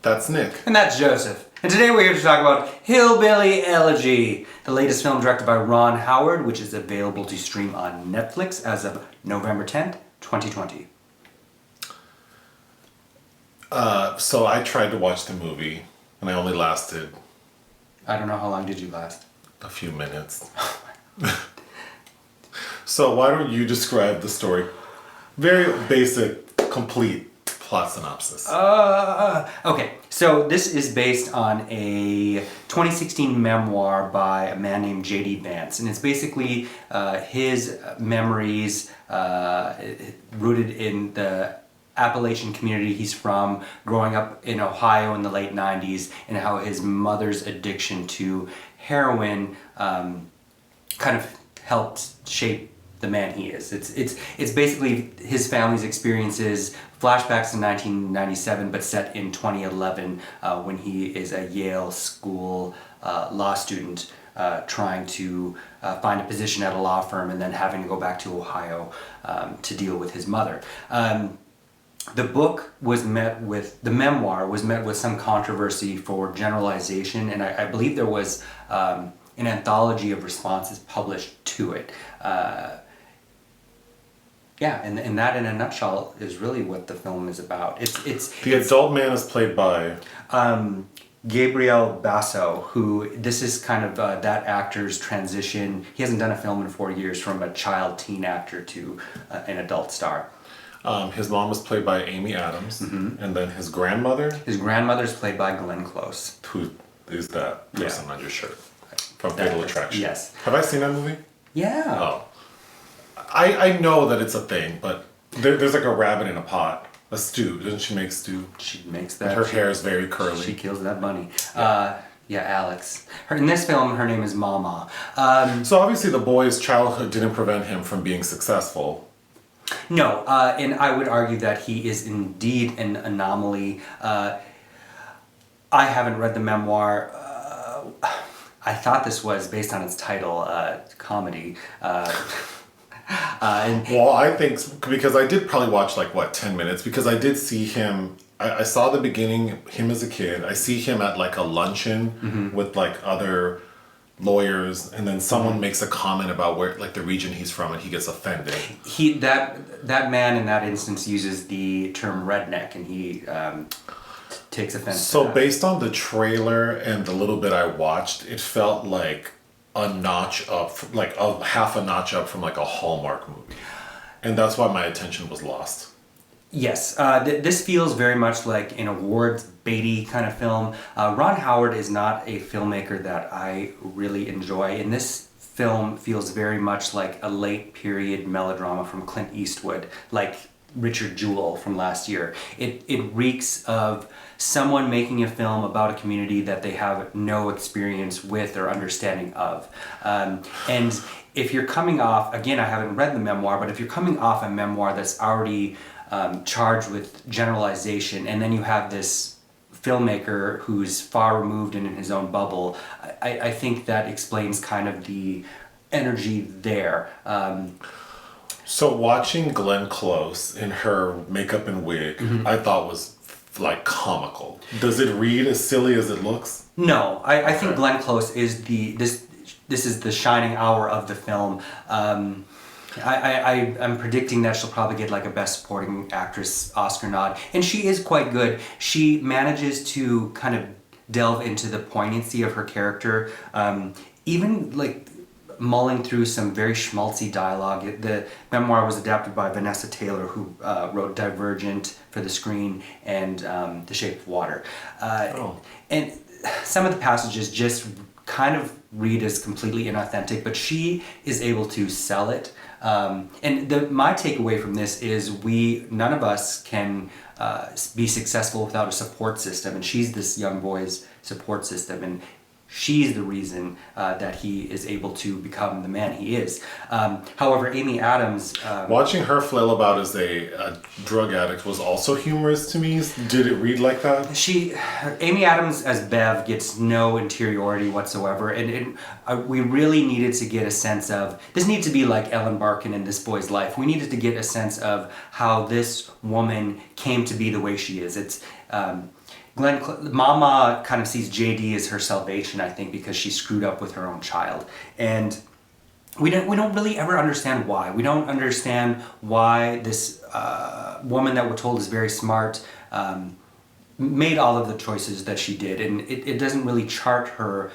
That's Nick. And that's Joseph. And today we're here to talk about Hillbilly Elegy, the latest film directed by Ron Howard, which is available to stream on Netflix as of November 10th, 2020. So I tried to watch the movie, and I only lasted I don't know, how long did you last? a few minutes. So why don't you describe the story? Very basic, complete plot synopsis. Okay, so this is based on a 2016 memoir by a man named J.D. Vance, and it's basically his memories rooted in the Appalachian community he's from, growing up in Ohio in the late 90s, and how his mother's addiction to heroin kind of helped shape the man he is. It's basically his family's experiences, flashbacks to 1997, but set in 2011 when he is a Yale School law student trying to find a position at a law firm and then having to go back to Ohio to deal with his mother. The memoir was met with some controversy for generalization, and I believe there was an anthology of responses published to it. And that in a nutshell is really what the film is about. The adult man is played by Gabriel Basso, who this is kind of that actor's transition. He hasn't done a film in 4 years, from a child teen actor to an adult star. His mom was played by Amy Adams, and then his grandmother. His grandmother's played by Glenn Close. Who is that person on your shirt from Fatal Attraction? Yes. Have I seen that movie? Yeah. Oh. I know that it's a thing, but there's like a rabbit in a pot. A stew. Doesn't she make stew? She makes that. And her hair is very curly. She kills that bunny. Alex. In this film, her name is Mamaw. So obviously the boy's childhood didn't prevent him from being successful. No, and I would argue that he is indeed an anomaly. I haven't read the memoir. I thought this was, based on its title, comedy. Well, I think, because I did probably watch 10 minutes, because I did see him, I saw the beginning, him as a kid. I see him at a luncheon with other lawyers, and then someone makes a comment about where the region he's from, and he gets offended. That man in that instance uses the term redneck, and he takes offense. So based on the trailer and the little bit I watched, it felt like a notch up, half a notch up from a Hallmark movie, and that's why my attention was lost. Yes, this feels very much like an awards baity kind of film. Ron Howard is not a filmmaker that I really enjoy, and this film feels very much like a late period melodrama from Clint Eastwood, like Richard Jewell from last year. It reeks of someone making a film about a community that they have no experience with or understanding of. And if you're coming off, again, I haven't read the memoir, but if you're coming off a memoir that's already charged with generalization, and then you have this filmmaker who's far removed and in his own bubble, I think that explains kind of the energy there. So watching Glenn Close in her makeup and wig, I thought was comical. Does it read as silly as it looks? No, I think Glenn Close is this is the shining hour of the film. I'm predicting that she'll probably get a Best Supporting Actress Oscar nod, and she is quite good. She manages to kind of delve into the poignancy of her character, even mulling through some very schmaltzy dialogue. The memoir was adapted by Vanessa Taylor, who wrote Divergent for the screen and The Shape of Water. And some of the passages just kind of read as completely inauthentic, but she is able to sell it. My takeaway from this is none of us can be successful without a support system, and she's this young boy's support system, and she's the reason that he is able to become the man he is. However, Amy Adams... Watching her flail about as a drug addict was also humorous to me. Did it read like that? Amy Adams as Bev gets no interiority whatsoever, and we really needed to get a sense of... This needed to be like Ellen Barkin in this boy's life. We needed to get a sense of how this woman came to be the way she is. Mama kind of sees JD as her salvation, I think, because she screwed up with her own child. And we don't really ever understand why. We don't understand why this woman that we're told is very smart made all of the choices that she did. And it doesn't really chart her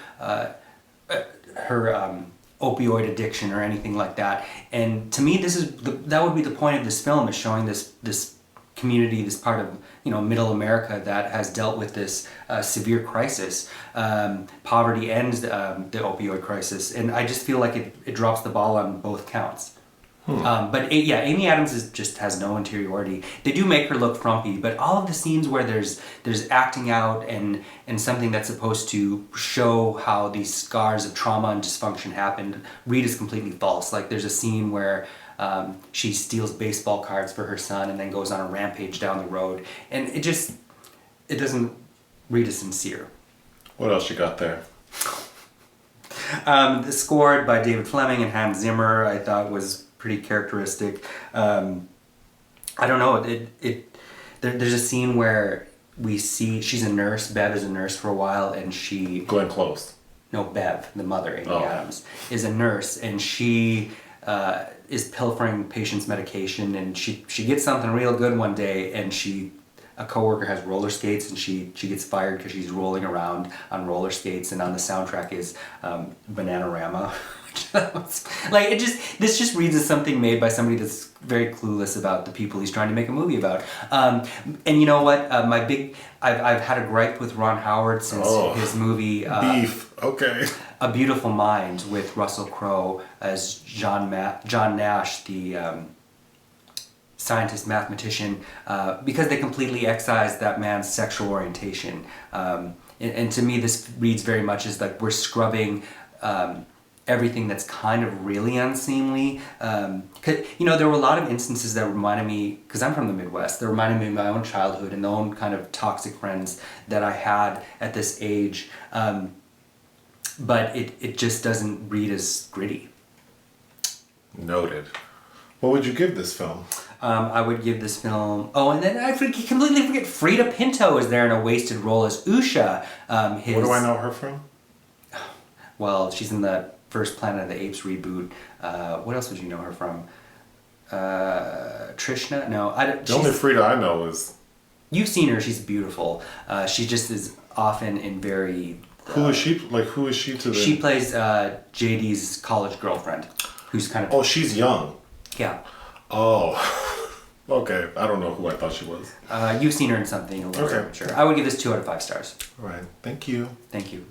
opioid addiction or anything like that. And to me, that would be the point of this film, is showing this community, this part of middle America that has dealt with this severe crisis, poverty and the opioid crisis. And I just feel like it drops the ball on both counts. But Amy Adams just has no interiority. They do make her look frumpy, but all of the scenes where there's acting out and something that's supposed to show how these scars of trauma and dysfunction happened, read is completely false. Like there's a scene where she steals baseball cards for her son and then goes on a rampage down the road, and it doesn't read as sincere. What else you got there? Scored by David Fleming and Hans Zimmer, I thought was pretty characteristic. I don't know. There's a scene where we see she's a nurse. Bev is a nurse for a while, and she Glenn Close. No, Bev, the mother, Amy Adams, is a nurse, and she is pilfering patients' medication, and she gets something real good one day, and a coworker has roller skates, and she gets fired because she's rolling around on roller skates, and on the soundtrack is Bananarama. Like this just reads as something made by somebody that's very clueless about the people he's trying to make a movie about. And you know what? I've had a gripe with Ron Howard since his movie Beef. Okay. A Beautiful Mind, with Russell Crowe as John Nash, the scientist mathematician, because they completely excise that man's sexual orientation. And to me, this reads very much as like we're scrubbing everything that's kind of really unseemly. There were a lot of instances that reminded me, because I'm from the Midwest, that reminded me of my own childhood and the own kind of toxic friends that I had at this age. But it just doesn't read as gritty. Noted. What would you give this film? I would give this film... Oh, and then I completely forget, Freida Pinto is there in a wasted role as Usha. Where do I know her from? Well, she's in the first Planet of the Apes reboot. What else would you know her from? Trishna? No, the only Freida I know is... You've seen her. She's beautiful. She just is often in very... Who is she? Like, who is she to the... She plays JD's college girlfriend, who's kind of... Oh, she's young. Yeah. Oh. Okay. I don't know who I thought she was. You've seen her in something a little bit. Sure. I would give this 2 out of 5 stars. All right. Thank you. Thank you.